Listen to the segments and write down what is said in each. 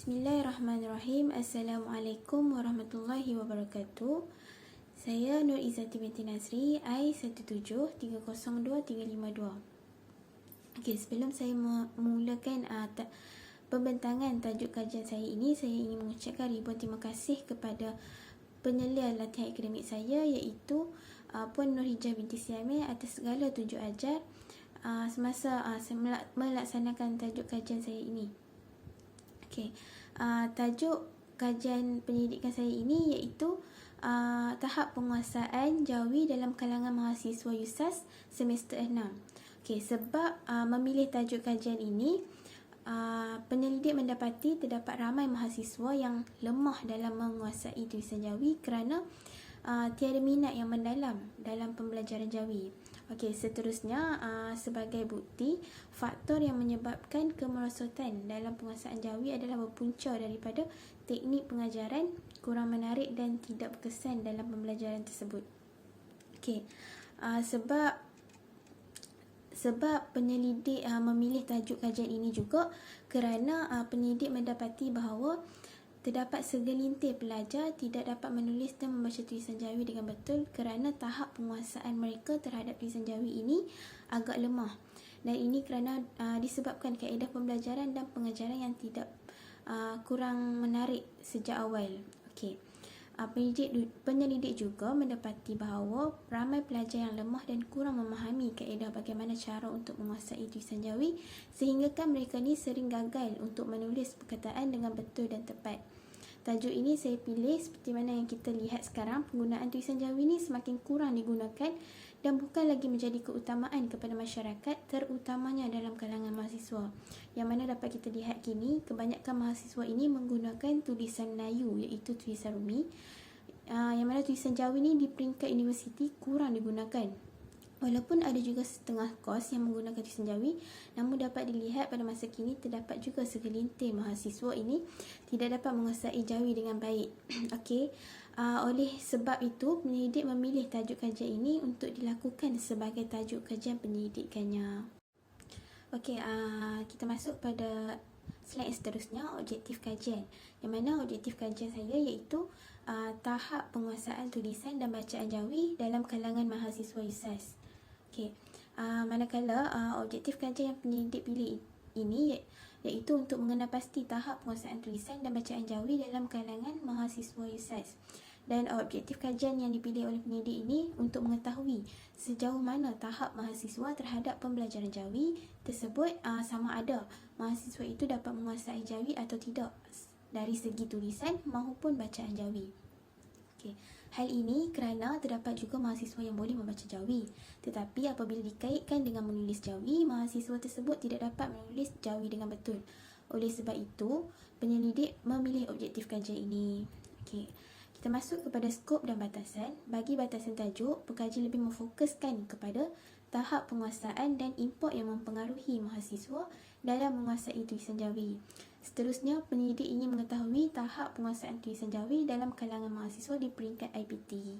Bismillahirrahmanirrahim. Assalamualaikum warahmatullahi wabarakatuh. Saya Nur Izzati binti Nazri, I17302-352. Okey, sebelum saya memulakan pembentangan tajuk kajian saya ini, saya ingin mengucapkan ribuan terima kasih kepada penyelia latihan akademik saya, iaitu Puan Nur Hijah binti Siameh atas segala tunjuk ajar semasa saya melaksanakan tajuk kajian saya ini. Okey, tajuk kajian pendidikan saya ini iaitu tahap penguasaan jawi dalam kalangan mahasiswa USAS semester 6. Okey, sebab memilih tajuk kajian ini, penyelidik mendapati terdapat ramai mahasiswa yang lemah dalam menguasai tulisan jawi kerana tiada minat yang mendalam dalam pembelajaran jawi. Okey, seterusnya sebagai bukti, faktor yang menyebabkan kemerosotan dalam penguasaan jawi adalah berpunca daripada teknik pengajaran kurang menarik dan tidak berkesan dalam pembelajaran tersebut. Okey, sebab penyelidik memilih tajuk kajian ini juga kerana penyelidik mendapati bahawa terdapat segelintir pelajar tidak dapat menulis dan membaca tulisan jawi dengan betul kerana tahap penguasaan mereka terhadap tulisan jawi ini agak lemah. Dan ini kerana disebabkan kaedah pembelajaran dan pengajaran yang tidak kurang menarik sejak awal. Okey. Penyelidik juga mendapati bahawa ramai pelajar yang lemah dan kurang memahami kaedah bagaimana cara untuk menguasai tulisan jawi sehingga mereka ni sering gagal untuk menulis perkataan dengan betul dan tepat. Tajuk ini saya pilih seperti mana yang kita lihat sekarang, penggunaan tulisan jawi ni semakin kurang digunakan dan bukan lagi menjadi keutamaan kepada masyarakat, terutamanya dalam kalangan mahasiswa. Yang mana dapat kita lihat kini, kebanyakan mahasiswa ini menggunakan tulisan Melayu, iaitu tulisan Rumi. Yang mana tulisan jawi ni di peringkat universiti kurang digunakan. Walaupun ada juga setengah kos yang menggunakan tulisan jawi, namun dapat dilihat pada masa kini terdapat juga segelintir mahasiswa ini tidak dapat menguasai jawi dengan baik. Okey, oleh sebab itu penyelidik memilih tajuk kajian ini untuk dilakukan sebagai tajuk kajian penyelidikannya. Okey, kita masuk pada slide seterusnya, objektif kajian. Yang mana objektif kajian saya iaitu tahap penguasaan tulisan dan bacaan jawi dalam kalangan mahasiswa USAS. Okey, manakala objektif kajian yang penyelidik pilih ini iaitu untuk mengenal pasti tahap penguasaan tulisan dan bacaan jawi dalam kalangan mahasiswa USAS. Dan objektif kajian yang dipilih oleh penyelidik ini untuk mengetahui sejauh mana tahap mahasiswa terhadap pembelajaran jawi tersebut, sama ada mahasiswa itu dapat menguasai jawi atau tidak dari segi tulisan maupun bacaan jawi. Okey, hal ini kerana terdapat juga mahasiswa yang boleh membaca jawi, tetapi apabila dikaitkan dengan menulis jawi, mahasiswa tersebut tidak dapat menulis jawi dengan betul. Oleh sebab itu, penyelidik memilih objektif kajian ini. Okey, kita masuk kepada skop dan batasan. Bagi batasan tajuk, pekaji lebih memfokuskan kepada tahap penguasaan dan import yang mempengaruhi mahasiswa dalam menguasai tulisan jawi. Seterusnya, penyelidik ingin mengetahui tahap penguasaan tulisan jawi dalam kalangan mahasiswa di peringkat IPT.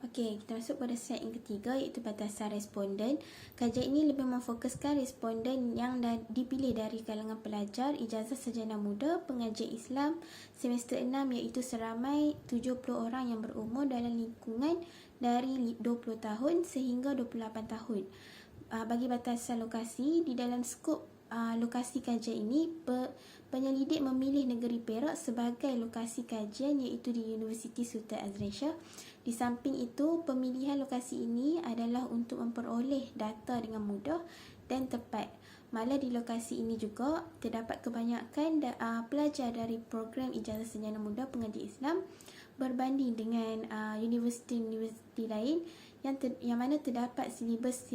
Okey, kita masuk pada slide yang ketiga iaitu batasan responden. Kajian ini lebih memfokuskan responden yang dipilih dari kalangan pelajar ijazah sarjana muda pengajian Islam semester 6 iaitu seramai 70 orang yang berumur dalam lingkungan dari 20 tahun sehingga 28 tahun. Bagi batasan lokasi, di dalam skop lokasi kajian ini, penyelidik memilih negeri Perak sebagai lokasi kajian iaitu di Universiti Sultan Azlan Shah. Di samping itu, pemilihan lokasi ini adalah untuk memperoleh data dengan mudah dan tepat. Malah di lokasi ini juga terdapat kebanyakan pelajar dari program ijazah sarjana muda pengajian Islam berbanding dengan universiti-universiti lain yang mana terdapat silibus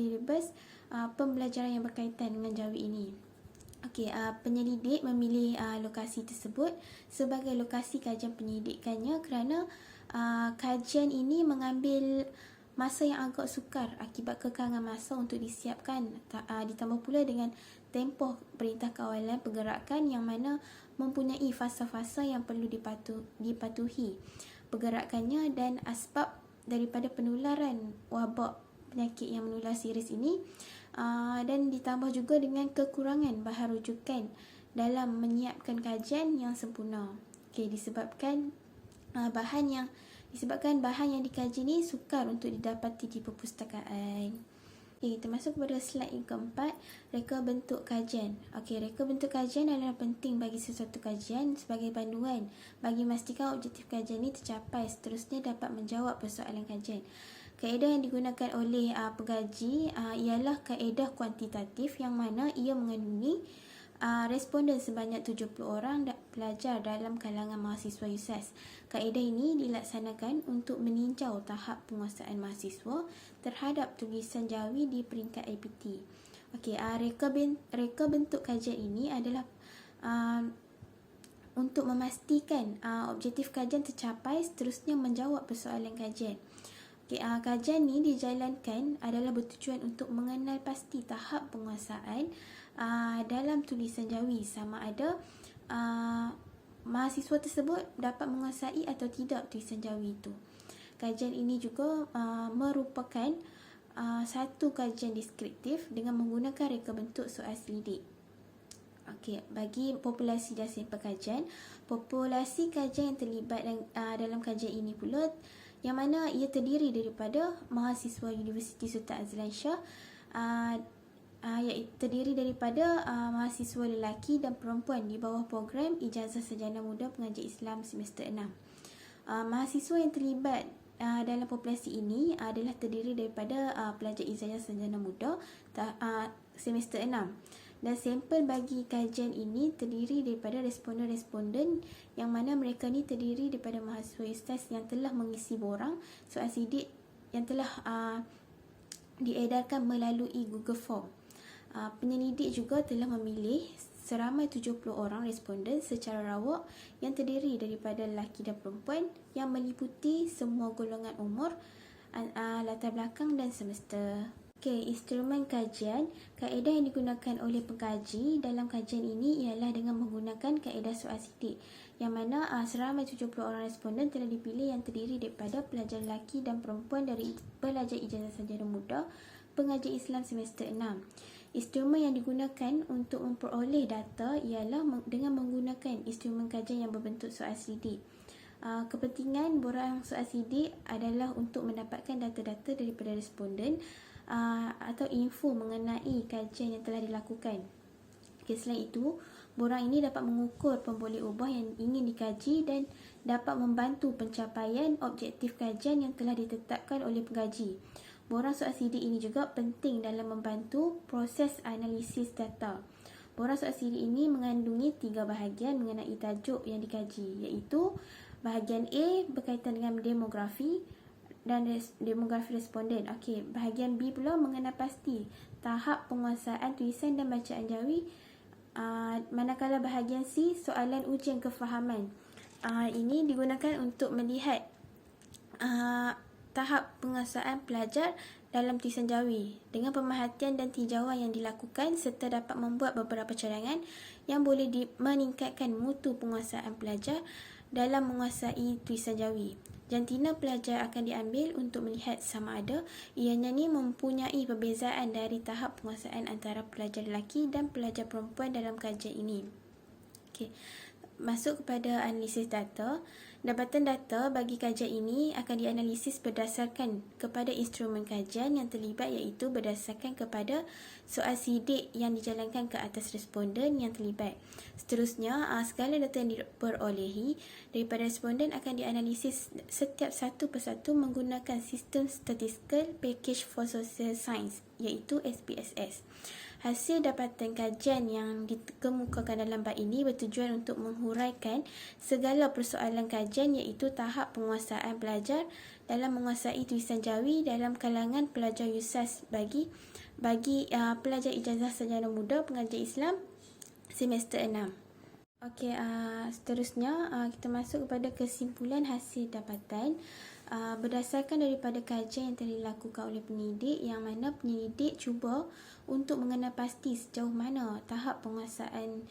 pembelajaran yang berkaitan dengan jawi ini. Okey, penyelidik memilih lokasi tersebut sebagai lokasi kajian penyelidikannya kerana kajian ini mengambil masa yang agak sukar akibat kekangan masa untuk disiapkan, ditambah pula dengan tempoh perintah kawalan pergerakan yang mana mempunyai fasa-fasa yang perlu dipatuhi pergerakannya dan asbab daripada penularan wabak penyakit yang menular serius ini, dan ditambah juga dengan kekurangan bahan rujukan dalam menyiapkan kajian yang sempurna. Disebabkan bahan yang dikaji ni sukar untuk didapati di perpustakaan. Kita masuk kepada slide yang keempat, reka bentuk kajian. Reka bentuk kajian adalah penting bagi sesuatu kajian sebagai panduan bagi memastikan objektif kajian ini tercapai, seterusnya dapat menjawab persoalan kajian. Kaedah yang digunakan oleh pengkaji ialah kaedah kuantitatif, yang mana ia mengandungi responden sebanyak 70 orang pelajar dalam kalangan mahasiswa USAS. Kaedah ini dilaksanakan untuk meninjau tahap penguasaan mahasiswa terhadap tulisan jawi di peringkat APT. Reka bentuk kajian ini adalah untuk memastikan objektif kajian tercapai, seterusnya menjawab persoalan kajian. Kajian ini dijalankan adalah bertujuan untuk mengenal pasti tahap penguasaan dalam tulisan jawi, sama ada mahasiswa tersebut dapat menguasai atau tidak tulisan jawi itu. Kajian ini juga merupakan satu kajian deskriptif dengan menggunakan reka bentuk soal selidik. Bagi populasi dan sampel kajian, populasi kajian yang terlibat dalam kajian ini pula, yang mana ia terdiri daripada mahasiswa Universiti Sultan Azlan Shah, iaitu terdiri daripada mahasiswa lelaki dan perempuan di bawah program Ijazah Sarjana Muda Pengajian Islam semester 6. Mahasiswa yang terlibat dalam populasi ini adalah terdiri daripada pelajar Ijazah Sarjana Muda semester 6. Dan sampel bagi kajian ini terdiri daripada responden-responden, yang mana mereka ni terdiri daripada mahasiswa USAS yang telah mengisi borang soal sidik yang telah diedarkan melalui Google Form. Penyelidik juga telah memilih seramai 70 orang responden secara rawak yang terdiri daripada lelaki dan perempuan, yang meliputi semua golongan umur, latar belakang dan semester. Instrumen kajian. Kaedah yang digunakan oleh pengkaji dalam kajian ini ialah dengan menggunakan kaedah soal sidik, yang mana seramai 70 orang responden telah dipilih yang terdiri daripada pelajar lelaki dan perempuan dari pelajar Ijazah Sarjana Muda Pengajian Islam semester 6. Instrumen yang digunakan untuk memperoleh data ialah dengan menggunakan instrumen kajian yang berbentuk soal sidik. Kepentingan borang soal sidik adalah untuk mendapatkan data-data daripada responden atau info mengenai kajian yang telah dilakukan. Selain itu, borang ini dapat mengukur pemboleh ubah yang ingin dikaji dan dapat membantu pencapaian objektif kajian yang telah ditetapkan oleh pengkaji. Borang soal sidik ini juga penting dalam membantu proses analisis data. Borang soal sidik ini mengandungi 3 bahagian mengenai tajuk yang dikaji, iaitu bahagian A berkaitan dengan demografi dan demografi responden. Bahagian B pula mengenal pasti tahap penguasaan tulisan dan bacaan jawi, manakala bahagian C soalan ujian kefahaman. Ini digunakan untuk melihat tahap penguasaan pelajar dalam tulisan jawi dengan pemerhatian dan tinjauan yang dilakukan, serta dapat membuat beberapa cadangan yang boleh meningkatkan mutu penguasaan pelajar dalam menguasai tulisan jawi. Jantina pelajar akan diambil untuk melihat sama ada ianya ni mempunyai perbezaan dari tahap penguasaan antara pelajar lelaki dan pelajar perempuan dalam kajian ini. Masuk kepada analisis data. Dapatan data bagi kajian ini akan dianalisis berdasarkan kepada instrumen kajian yang terlibat, iaitu berdasarkan kepada soal sidik yang dijalankan ke atas responden yang terlibat. Seterusnya, segala data yang diperolehi daripada responden akan dianalisis setiap satu persatu menggunakan sistem Statistical Package for Social Science, iaitu SPSS. Hasil dapatan kajian yang dikemukakan dalam bab ini bertujuan untuk menghuraikan segala persoalan kajian, iaitu tahap penguasaan pelajar dalam menguasai tulisan jawi dalam kalangan pelajar USAS bagi pelajar Ijazah Sarjana Muda Pengajian Islam semester 6. Seterusnya kita masuk kepada kesimpulan hasil dapatan. Berdasarkan daripada kajian yang telah dilakukan oleh penyelidik, yang mana penyelidik cuba untuk mengenal pasti sejauh mana tahap penguasaan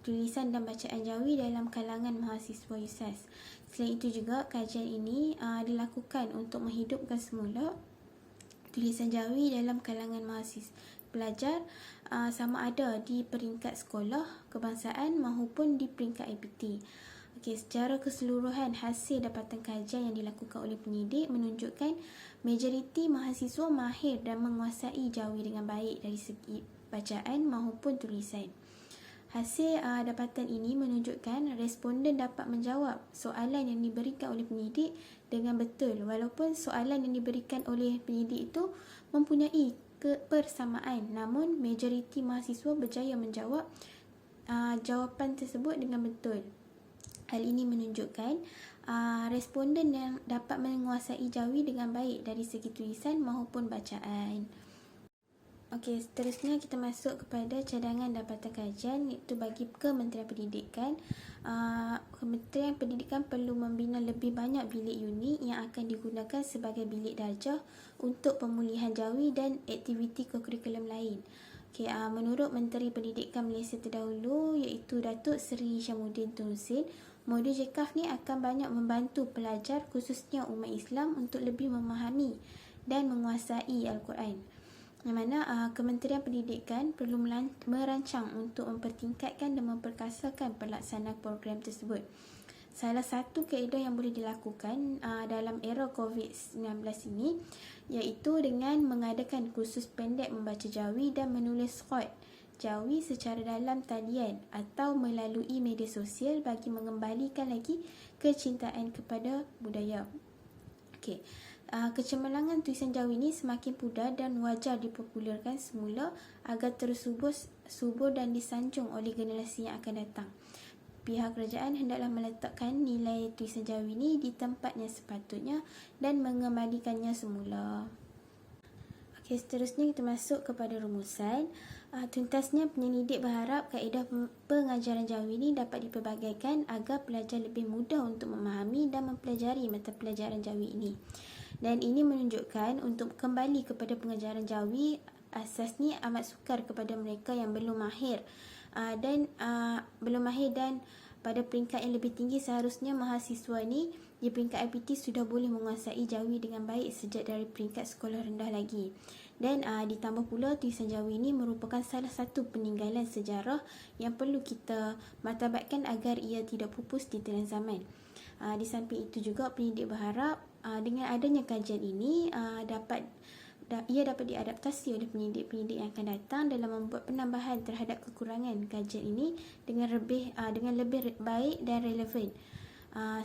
tulisan dan bacaan jawi dalam kalangan mahasiswa USAS. Selain itu juga, kajian ini dilakukan untuk menghidupkan semula tulisan jawi dalam kalangan mahasiswa pelajar sama ada di peringkat sekolah kebangsaan maupun di peringkat IPT. Okey, secara keseluruhan hasil dapatan kajian yang dilakukan oleh penyidik menunjukkan majoriti mahasiswa mahir dan menguasai jawi dengan baik dari segi bacaan maupun tulisan. Hasil dapatan ini menunjukkan responden dapat menjawab soalan yang diberikan oleh penyidik dengan betul, walaupun soalan yang diberikan oleh penyidik itu mempunyai kepersamaan, namun majoriti mahasiswa berjaya menjawab jawapan tersebut dengan betul. Hal ini menunjukkan responden yang dapat menguasai jawi dengan baik dari segi tulisan maupun bacaan. Okey, seterusnya kita masuk kepada cadangan dapatan kajian, iaitu bagi Kementerian Pendidikan. Kementerian Pendidikan perlu membina lebih banyak bilik unit yang akan digunakan sebagai bilik darjah untuk pemulihan jawi dan aktiviti kurikulum lain. Okey, menurut Menteri Pendidikan Malaysia terdahulu, iaitu Datuk Seri Syamuddin Tun Hussein, modul JKAF ni akan banyak membantu pelajar khususnya umat Islam untuk lebih memahami dan menguasai Al-Quran. Yang mana Kementerian Pendidikan perlu merancang untuk mempertingkatkan dan memperkasakan pelaksanaan program tersebut. Salah satu kaedah yang boleh dilakukan dalam era COVID-19 ini iaitu dengan mengadakan kursus pendek membaca jawi dan menulis khot jawi secara dalam talian atau melalui media sosial bagi mengembalikan lagi kecintaan kepada budaya. Okey. Kecemerlangan tulisan jawi ini semakin pudar dan wajar dipopularkan semula agar terus subur dan disanjung oleh generasi yang akan datang. Pihak kerajaan hendaklah meletakkan nilai tulisan jawi ini di tempat yang sepatutnya dan mengembalikannya semula. Okey, seterusnya kita masuk kepada rumusan. Tuntasnya penyelidik berharap kaedah pengajaran jawi ini dapat dipelbagaikan agar pelajar lebih mudah untuk memahami dan mempelajari mata pelajaran jawi ini. Dan ini menunjukkan untuk kembali kepada pengajaran jawi, asas ni amat sukar kepada mereka yang belum mahir dan pada peringkat yang lebih tinggi seharusnya mahasiswa ni di peringkat IPT sudah boleh menguasai jawi dengan baik sejak dari peringkat sekolah rendah lagi. Dan ditambah pula tulisan jawi ini merupakan salah satu peninggalan sejarah yang perlu kita martabatkan agar ia tidak pupus di telan zaman. Di samping itu juga penyidik berharap dengan adanya kajian ini ia dapat diadaptasi oleh penyidik-penyidik yang akan datang dalam membuat penambahan terhadap kekurangan kajian ini dengan lebih baik dan relevan.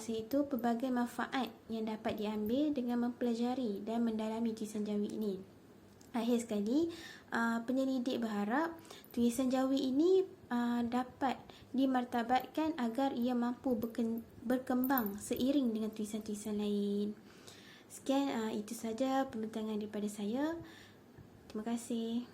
Iaitu pelbagai manfaat yang dapat diambil dengan mempelajari dan mendalami tulisan jawi ini. Akhir sekali, penyelidik berharap tulisan jawi ini dapat dimartabatkan agar ia mampu berkembang seiring dengan tulisan-tulisan lain. Sekian, itu saja pembentangan daripada saya. Terima kasih.